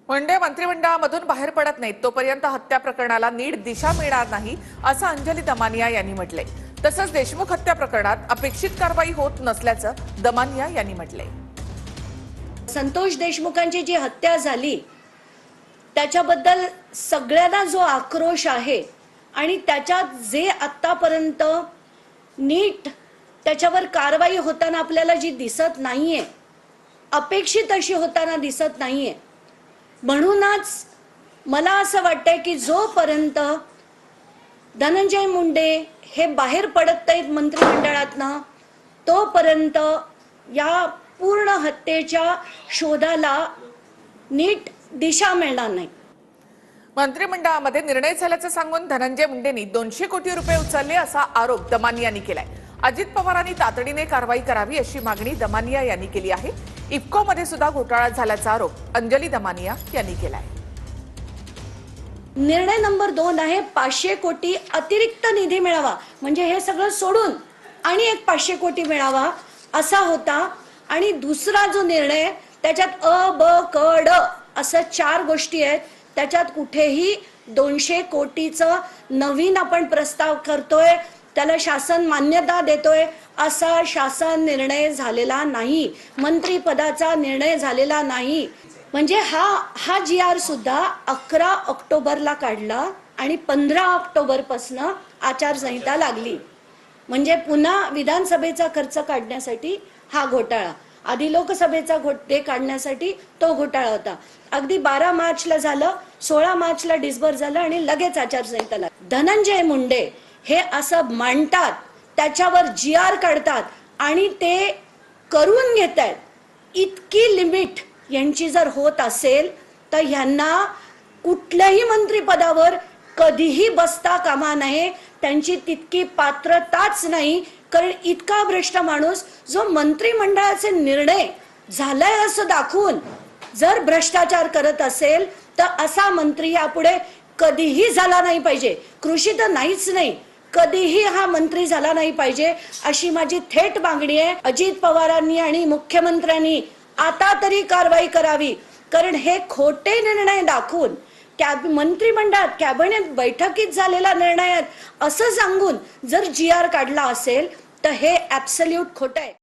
मुंडे मंत्रिमंडळामधून बाहेर पडत नाहीत तोपर्यंत हत्या प्रकरणाला नीट दिशा मिळणार नाही असं अंजली दमानिया यांनी म्हटलंय। तसंच देशमुख हत्या प्रकरणात अपेक्षित कारवाई होत नसल्याचं दमानिया यांनी म्हटलंय। संतोष देशमुखांची जी हत्या झाली त्याच्याबद्दल सगळ्यांना जो आक्रोश आहे आणि त्याच्यात जे आतापर्यंत नीट त्याच्यावर कारवाई होताना आपल्याला जी दिसत नाहीये, अपेक्षित अशी होताना दिसत नाहीये, म्हणूनच मला असं वाटतंय की जोपर्यंत धनंजय मुंडे हे बाहेर पडत नाहीत मंत्रिमंडळातनं तोपर्यंत या पूर्ण हत्येच्या शोधाला नीट दिशा मिळणार नाही। मंत्रिमंडळामध्ये निर्णय झाल्याचं सांगून धनंजय मुंडेंनी 200 कोटी रुपये उचलले असा आरोप दमानिया यांनी केलाय। अजित पवारांनी तातडीने कारवाई करावी अशी मागणी दमानिया यांनी केली आहे। इफ्कोमध्ये सुद्धा घोटाळा झाल्याचा आरोप अंजली दमानिया यांनी केलाय। निर्णय नंबर 2 आहे 500 कोटी अतिरिक्त निधी मिळावा, म्हणजे हे सगळं सोडून आणि एक 500 कोटी मिळावा असा होता। आणि दुसरा जो निर्णय त्याच्यात अ ब क ड असं 4 गोष्टी आहेत, त्याच्यात कुठेही 200 कोटीचं नवीन आपण प्रस्ताव करतोय, त्याला शासन मान्यता देतोय असा शासन निर्णय झालेला नाही, मंत्रिपदाचा निर्णय झालेला नाही। म्हणजे हा जी आर सुद्धा 11 ऑक्टोबरला काढला आणि 15 ऑक्टोबर पासून आचारसंहिता लागली। म्हणजे पुन्हा विधानसभेचा खर्च काढण्यासाठी हा घोटाळा, आधी लोकसभेचा काढण्यासाठी तो घोटाळा होता। अगदी 12 मार्चला झालं, 16 मार्चला डिस्बर्स झालं आणि लगेच आचारसंहिता लागली। धनंजय मुंडे हे असं मांडतात, त्याच्यावर जी आर काढतात आणि ते करून घेतात। इतकी लिमिट यांची जर होत असेल तर ह्यांना कुठल्याही मंत्रिपदावर कधीही बसता कामा नये, त्यांची तितकी पात्रताच नाही। कारण इतका भ्रष्ट माणूस जो मंत्रिमंडळाचे निर्णय झालाय असं दाखवून जर भ्रष्टाचार करत असेल तर असा मंत्री यापुढे कधीही झाला नाही पाहिजे। कृषी तर नाहीच नाही, कधीही हा मंत्री झाला नाही पाहिजे अशी माझी थेट मागणी आहे। अजित पवारांनी आणि मुख्यमंत्र्यांनी आता तरी कारवाई करावी, कारण हे खोटे निर्णय दाखवून मंत्रिमंडळात कॅबिनेट बैठकीत झालेला निर्णय असं सांगून जर जी आर काढला असेल तर हे ॲब्सोल्यूट खोटं आहे।